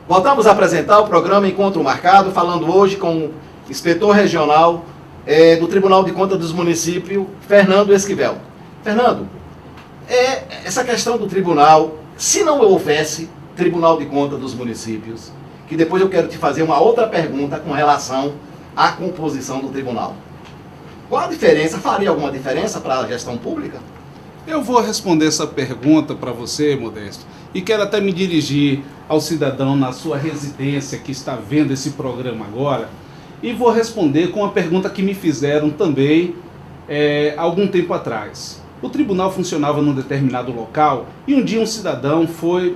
Voltamos a apresentar o programa Encontro Marcado, falando hoje com o inspetor regional do Tribunal de Contas dos Municípios, Fernando Esquivel. Fernando, essa questão do tribunal, se não houvesse Tribunal de Contas dos Municípios, que depois eu quero te fazer uma outra pergunta com relação à composição do tribunal. Qual a diferença? Faria alguma diferença para a gestão pública? Eu vou responder essa pergunta para você, Modesto, e quero até me dirigir ao cidadão na sua residência que está vendo esse programa agora, e vou responder com uma pergunta que me fizeram também algum tempo atrás. O tribunal funcionava num determinado local e um dia um cidadão foi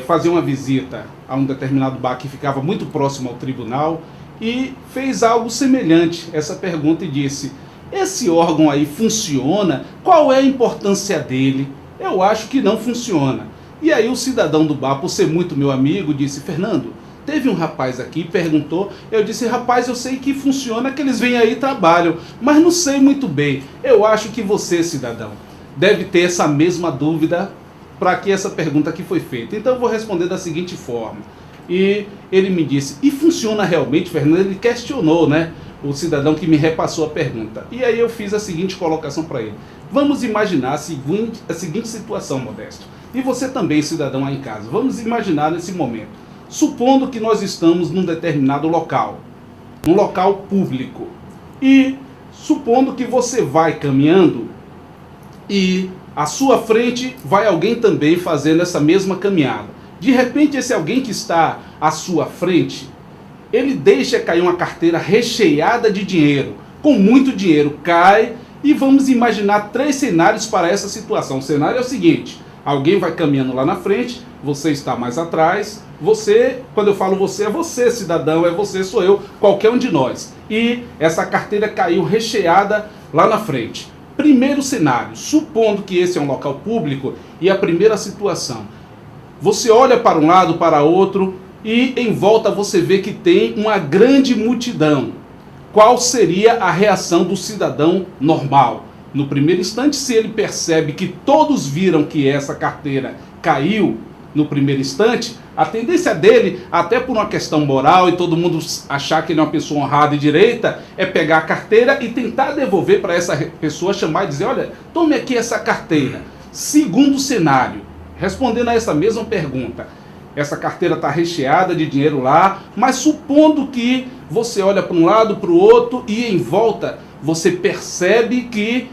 fazer uma visita a um determinado bar que ficava muito próximo ao tribunal e fez algo semelhante a essa pergunta e disse: esse órgão aí funciona? Qual é a importância dele? Eu acho que não funciona. E aí o cidadão do bar, por ser muito meu amigo, disse: Fernando, teve um rapaz aqui, perguntou. Eu disse: rapaz, eu sei que funciona, que eles vêm aí e trabalham, mas não sei muito bem. Eu acho que você, cidadão, deve ter essa mesma dúvida para que essa pergunta aqui foi feita. Então eu vou responder da seguinte forma. E ele me disse: e funciona realmente, Fernando? Ele questionou, né? O cidadão que me repassou a pergunta. E aí eu fiz a seguinte colocação para ele. Vamos imaginar a seguinte situação, Modesto. E você também, cidadão aí em casa. Vamos imaginar nesse momento. Supondo que nós estamos num determinado local. Um local público. E supondo que você vai caminhando e à sua frente vai alguém também fazendo essa mesma caminhada. De repente, esse alguém que está à sua frente, ele deixa cair uma carteira recheada de dinheiro, com muito dinheiro, cai, e vamos imaginar 3 cenários para essa situação. O cenário é o seguinte: alguém vai caminhando lá na frente, você está mais atrás, você, quando eu falo você, é você, cidadão, é você, sou eu, qualquer um de nós. E essa carteira caiu recheada lá na frente. Primeiro cenário, supondo que esse é um local público, e a primeira situação, você olha para um lado, para outro, e em volta você vê que tem uma grande multidão. Qual seria a reação do cidadão normal? No primeiro instante, se ele percebe que todos viram que essa carteira caiu no primeiro instante, a tendência dele, até por uma questão moral e todo mundo achar que ele é uma pessoa honrada e direita, é pegar a carteira e tentar devolver para essa pessoa, chamar e dizer: olha, tome aqui essa carteira. Segundo cenário, respondendo a essa mesma pergunta, essa carteira está recheada de dinheiro lá, mas supondo que você olha para um lado, para o outro e em volta você percebe que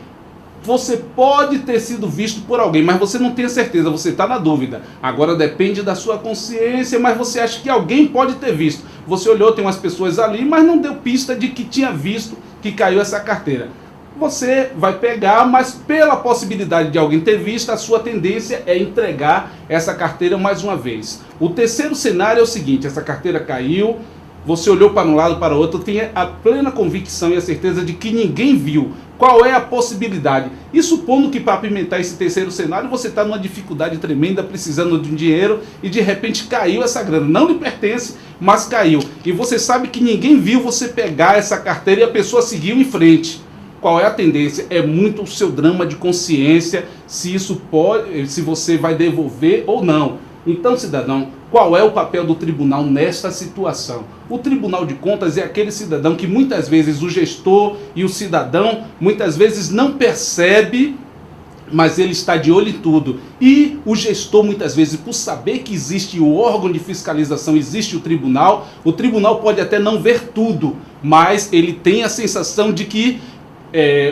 você pode ter sido visto por alguém, mas você não tem a certeza, você está na dúvida. Agora depende da sua consciência, mas você acha que alguém pode ter visto. Você olhou, tem umas pessoas ali, mas não deu pista de que tinha visto que caiu essa carteira. Você vai pegar, mas pela possibilidade de alguém ter visto, a sua tendência é entregar essa carteira mais uma vez. O terceiro cenário é o seguinte: essa carteira caiu, você olhou para um lado, para o outro, tem a plena convicção e a certeza de que ninguém viu. Qual é a possibilidade? E supondo que para apimentar esse terceiro cenário, você está numa dificuldade tremenda, precisando de um dinheiro, e de repente caiu essa grana. Não lhe pertence, mas caiu. E você sabe que ninguém viu você pegar essa carteira e a pessoa seguiu em frente. Qual é a tendência? É muito o seu drama de consciência, se isso pode, se você vai devolver ou não. Então, cidadão, qual é o papel do tribunal nesta situação? O Tribunal de Contas é aquele cidadão que muitas vezes o gestor e o cidadão muitas vezes não percebe, mas ele está de olho em tudo. E o gestor muitas vezes, por saber que existe o órgão de fiscalização, existe o tribunal pode até não ver tudo, mas ele tem a sensação de que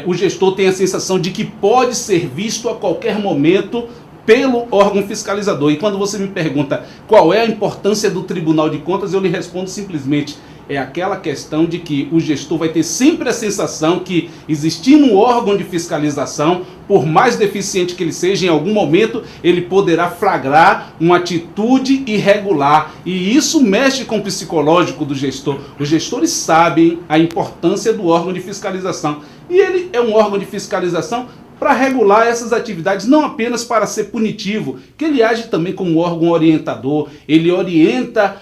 o gestor tem a sensação de que pode ser visto a qualquer momento pelo órgão fiscalizador. E quando você me pergunta qual é a importância do Tribunal de Contas, eu lhe respondo simplesmente: é aquela questão de que o gestor vai ter sempre a sensação que, existindo um órgão de fiscalização, por mais deficiente que ele seja, em algum momento ele poderá flagrar uma atitude irregular. E isso mexe com o psicológico do gestor. Os gestores sabem a importância do órgão de fiscalização. E ele é um órgão de fiscalização para regular essas atividades, não apenas para ser punitivo, que ele age também como órgão orientador, ele orienta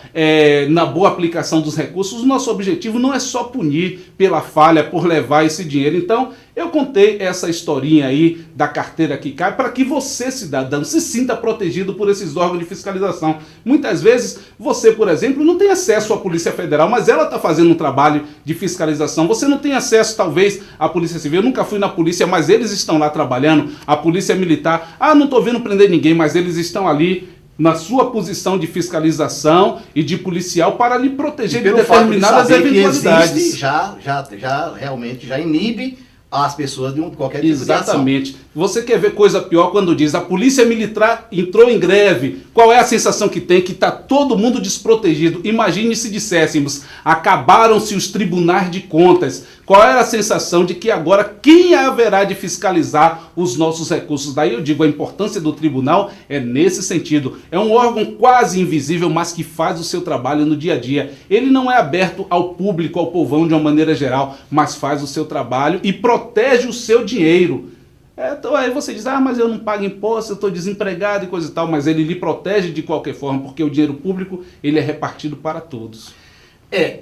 na boa aplicação dos recursos. O nosso objetivo não é só punir pela falha, por levar esse dinheiro. Então, Eu contei essa historinha aí da carteira que cai para que você, cidadão, se sinta protegido por esses órgãos de fiscalização. Muitas vezes você, por exemplo, não tem acesso à Polícia Federal, mas ela está fazendo um trabalho de fiscalização. Você não tem acesso, talvez, à Polícia Civil. Eu nunca fui na polícia, mas eles estão lá trabalhando. A Polícia Militar, não estou vendo prender ninguém, mas eles estão ali na sua posição de fiscalização e de policial para lhe proteger de determinadas eventualidades. Existe, já realmente já inibe as pessoas de qualquer tipo de ação. Exatamente. Você quer ver coisa pior quando diz a Polícia Militar entrou em greve. Qual é a sensação que tem? Que está todo mundo desprotegido. Imagine se disséssemos, acabaram-se os tribunais de contas. Qual era a sensação de que agora quem haverá de fiscalizar os nossos recursos? Daí eu digo, a importância do tribunal é nesse sentido. É um órgão quase invisível, mas que faz o seu trabalho no dia a dia. Ele não é aberto ao público, ao povão de uma maneira geral, mas faz o seu trabalho e protege o seu dinheiro. Então aí você diz, mas eu não pago imposto, eu estou desempregado e coisa e tal, mas ele lhe protege de qualquer forma, porque o dinheiro público ele é repartido para todos.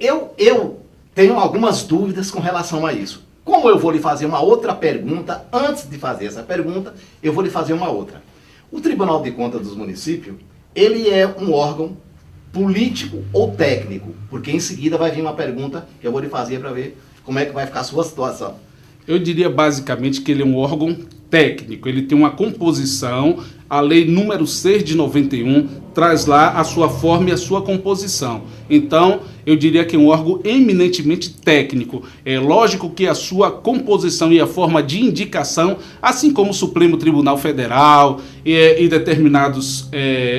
Eu tenho algumas dúvidas com relação a isso. Como eu vou lhe fazer uma outra pergunta, antes de fazer essa pergunta, eu vou lhe fazer uma outra. O Tribunal de Contas dos Municípios, ele é um órgão político ou técnico? Porque em seguida vai vir uma pergunta que eu vou lhe fazer para ver como é que vai ficar a sua situação. Eu diria basicamente que ele é um órgão técnico, ele tem uma composição, a lei número 6 de 91 traz lá a sua forma e a sua composição. Então, eu diria que é um órgão eminentemente técnico. É lógico que a sua composição e a forma de indicação, assim como o Supremo Tribunal Federal e determinados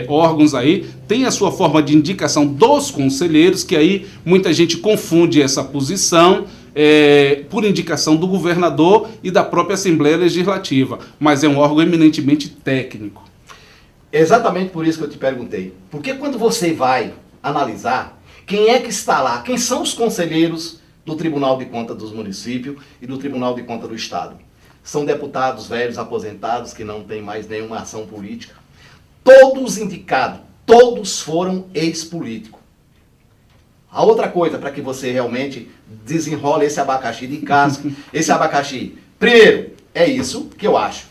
órgãos aí, tem a sua forma de indicação dos conselheiros, que aí muita gente confunde essa posição, por indicação do governador e da própria Assembleia Legislativa, mas é um órgão eminentemente técnico. Exatamente por isso que eu te perguntei. Porque quando você vai analisar quem é que está lá, quem são os conselheiros do Tribunal de Contas dos Municípios e do Tribunal de Contas do Estado? São deputados velhos, aposentados, que não têm mais nenhuma ação política. Todos indicados, todos foram ex-políticos. A outra coisa, para que você realmente desenrole esse abacaxi de casca, esse abacaxi, primeiro, é isso que eu acho.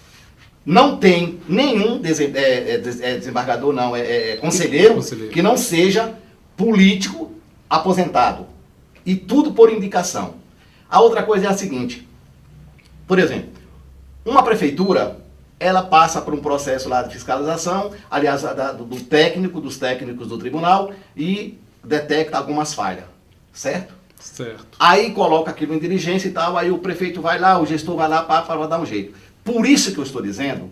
Não tem nenhum desembargador, não, conselheiro que não seja político aposentado. E tudo por indicação. A outra coisa é a seguinte, por exemplo, uma prefeitura, ela passa por um processo lá de fiscalização, aliás, dos técnicos do tribunal, e detecta algumas falhas, certo? Certo. Aí coloca aquilo em diligência e tal, aí o prefeito vai lá, o gestor vai lá para dar um jeito. Por isso que eu estou dizendo,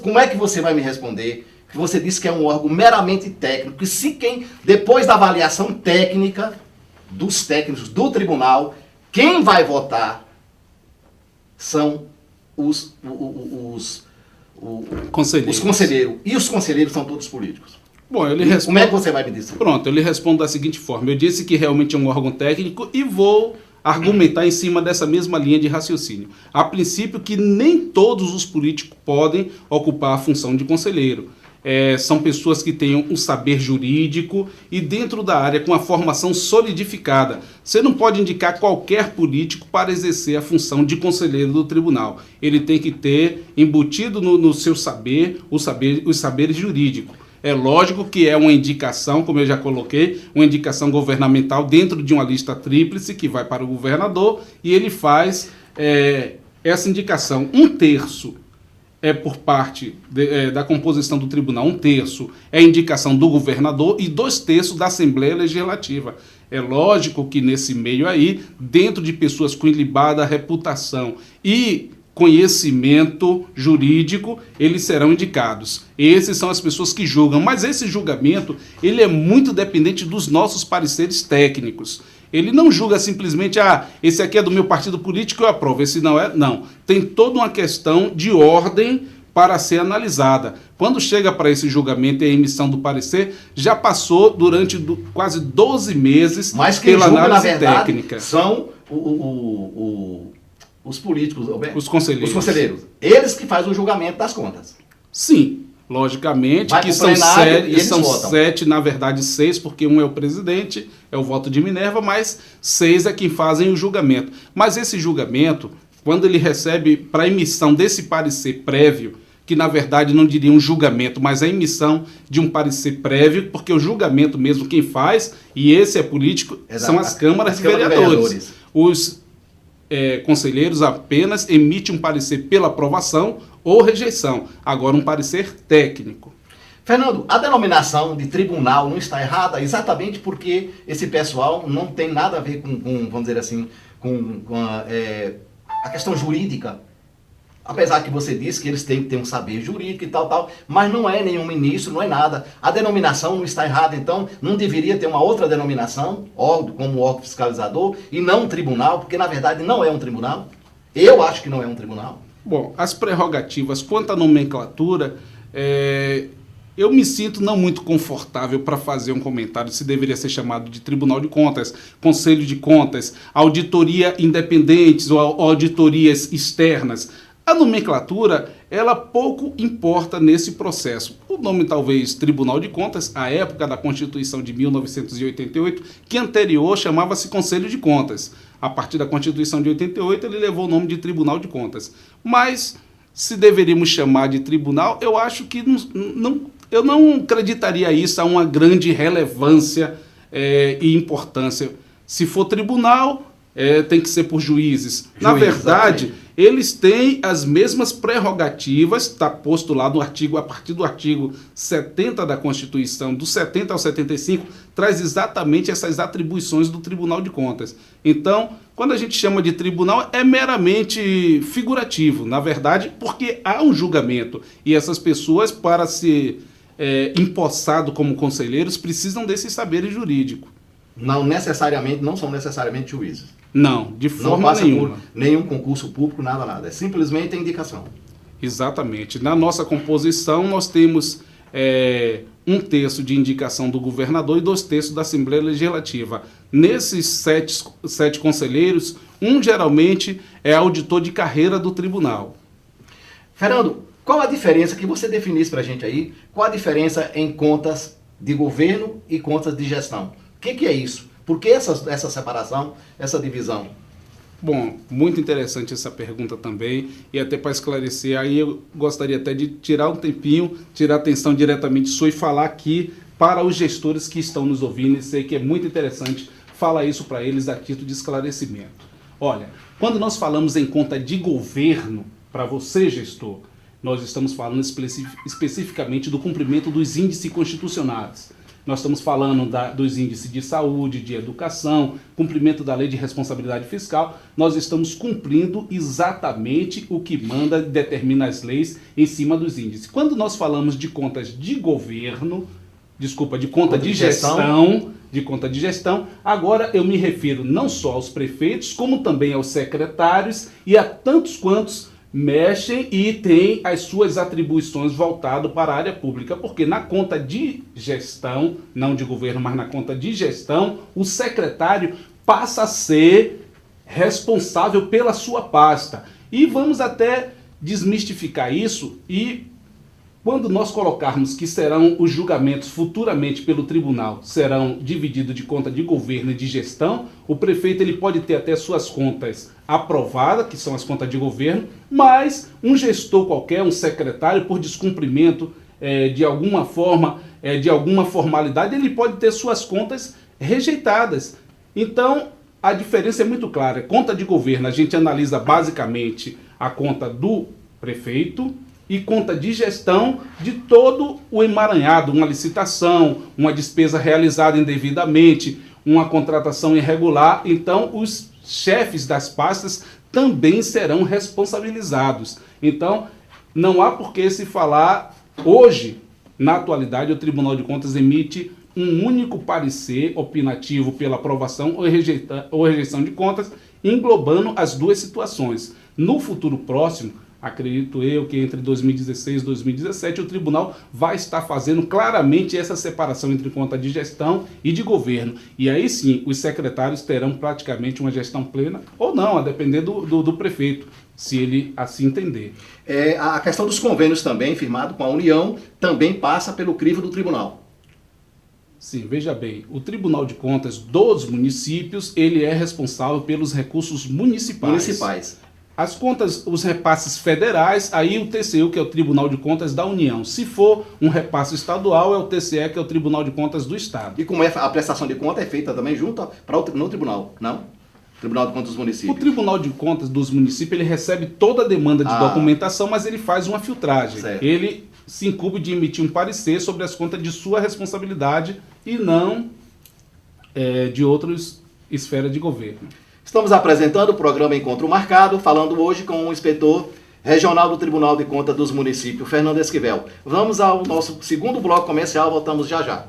como é que você vai me responder, que você disse que é um órgão meramente técnico, que se depois da avaliação técnica dos técnicos do tribunal, quem vai votar são os conselheiros. E os conselheiros são todos políticos. Bom, como é que você vai me dizer? Pronto, eu lhe respondo da seguinte forma. Eu disse que realmente é um órgão técnico e vou argumentar em cima dessa mesma linha de raciocínio. A princípio que nem todos os políticos podem ocupar a função de conselheiro. São pessoas que tenham um saber jurídico e dentro da área com a formação solidificada. Você não pode indicar qualquer político para exercer a função de conselheiro do tribunal. Ele tem que ter embutido no seu saber os saberes jurídicos. É lógico que é uma indicação, como eu já coloquei, uma indicação governamental dentro de uma lista tríplice que vai para o governador e ele faz essa indicação. 1/3 é por parte da composição do tribunal, 1/3 é indicação do governador e 2/3 da Assembleia Legislativa. É lógico que nesse meio aí, dentro de pessoas com ilibada reputação e conhecimento jurídico, eles serão indicados. Esses são as pessoas que julgam, mas esse julgamento ele é muito dependente dos nossos pareceres técnicos. Ele não julga simplesmente, esse aqui é do meu partido político, eu aprovo, esse não é. Não, tem toda uma questão de ordem para ser analisada. Quando chega para esse julgamento e a emissão do parecer, já passou durante quase 12 meses pela análise técnica. São os políticos, os conselheiros. Eles que fazem o julgamento das contas. Sim, logicamente, que são 7, na verdade 6, porque um é o presidente, é o voto de Minerva, mas 6 é quem fazem o julgamento. Mas esse julgamento, quando ele recebe para emissão desse parecer prévio, que na verdade não diria um julgamento, mas a emissão de um parecer prévio, porque o julgamento mesmo quem faz, e esse é político, são as câmaras de vereadores. Os conselheiros apenas emitem um parecer pela aprovação ou rejeição. Agora, um parecer técnico. Fernando, a denominação de tribunal não está errada exatamente porque esse pessoal não tem nada a ver com vamos dizer assim, com a questão jurídica. Apesar que você disse que eles têm que ter um saber jurídico e tal, mas não é nenhum ministro, não é nada. A denominação não está errada, então não deveria ter uma outra denominação, como órgão fiscalizador, e não um tribunal, porque na verdade não é um tribunal. Eu acho que não é um tribunal. Bom, as prerrogativas quanto à nomenclatura, eu me sinto não muito confortável para fazer um comentário se deveria ser chamado de Tribunal de Contas, Conselho de Contas, auditoria independentes ou auditorias externas. A nomenclatura, ela pouco importa nesse processo. O nome talvez Tribunal de Contas, à época da Constituição de 1988, que anterior chamava-se Conselho de Contas. A partir da Constituição de 88, ele levou o nome de Tribunal de Contas. Mas, se deveríamos chamar de tribunal, eu acho que eu não acreditaria isso a uma grande relevância e importância. Se for tribunal, tem que ser por juízes. Na verdade, exatamente, eles têm as mesmas prerrogativas, está posto lá no artigo, a partir do artigo 70 da Constituição, do 70 ao 75, traz exatamente essas atribuições do Tribunal de Contas. Então, quando a gente chama de tribunal, é meramente figurativo, na verdade, porque há um julgamento, e essas pessoas, para ser empossado como conselheiros, precisam desse saber jurídico. Não são necessariamente juízes. Não, de forma nenhuma. Por nenhum concurso público, nada. É simplesmente a indicação. Exatamente. Na nossa composição, nós temos 1/3 de indicação do governador e 2/3 da Assembleia Legislativa. Nesses sete conselheiros, geralmente é auditor de carreira do tribunal. Fernando, qual a diferença que você definisse para a gente aí? Qual a diferença em contas de governo e contas de gestão? O que é isso? Por que essa separação, essa divisão? Bom, muito interessante essa pergunta também, e até para esclarecer, aí eu gostaria até de tirar um tempinho, tirar atenção diretamente sua e falar aqui para os gestores que estão nos ouvindo, e sei que é muito interessante falar isso para eles a título de esclarecimento. Olha, quando nós falamos em conta de governo, para você, gestor, nós estamos falando especificamente do cumprimento dos índices constitucionais. Nós estamos falando dos índices de saúde, de educação, cumprimento da lei de responsabilidade fiscal. Nós estamos cumprindo exatamente o que manda e determina as leis em cima dos índices. Quando nós falamos de contas de governo, de conta de gestão, agora eu me refiro não só aos prefeitos, como também aos secretários e a tantos quantos mexem e têm as suas atribuições voltadas para a área pública, porque na conta de gestão, não de governo, mas na conta de gestão, o secretário passa a ser responsável pela sua pasta. E vamos até desmistificar isso, e quando nós colocarmos que serão os julgamentos futuramente pelo tribunal, serão divididos de conta de governo e de gestão, o prefeito ele pode ter até suas contas aprovadas, que são as contas de governo, mas um gestor qualquer, um secretário, por descumprimento de alguma forma, de alguma formalidade, ele pode ter suas contas rejeitadas. Então, a diferença é muito clara. Conta de governo, a gente analisa basicamente a conta do prefeito, e conta de gestão de todo o emaranhado, uma licitação, uma despesa realizada indevidamente, uma contratação irregular. Então, os chefes das pastas também serão responsabilizados. Então, não há por que se falar hoje, na atualidade, o Tribunal de Contas emite um único parecer opinativo pela aprovação ou rejeição de contas, englobando as duas situações. No futuro próximo, acredito eu que entre 2016 e 2017 o tribunal vai estar fazendo claramente essa separação entre conta de gestão e de governo. E aí sim, os secretários terão praticamente uma gestão plena, ou não, a depender do prefeito, se ele assim entender. A questão dos convênios também, firmado com a União, também passa pelo crivo do tribunal. Sim, veja bem, o Tribunal de Contas dos municípios, ele é responsável pelos recursos municipais. as contas, os repasses federais, aí o TCU, que é o Tribunal de Contas da União. Se for um repasse estadual, é o TCE, que é o Tribunal de Contas do Estado. E como a prestação de conta é feita também junto no tribunal, não? Tribunal de Contas dos Municípios. O Tribunal de Contas dos Municípios, ele recebe toda a demanda de documentação, mas ele faz uma filtragem. Certo. Ele se incumbe de emitir um parecer sobre as contas de sua responsabilidade e não de outras esferas de governo. Estamos apresentando o programa Encontro Marcado, falando hoje com o inspetor regional do Tribunal de Contas dos Municípios, Fernando Esquivel. Vamos ao nosso segundo bloco comercial, voltamos já já.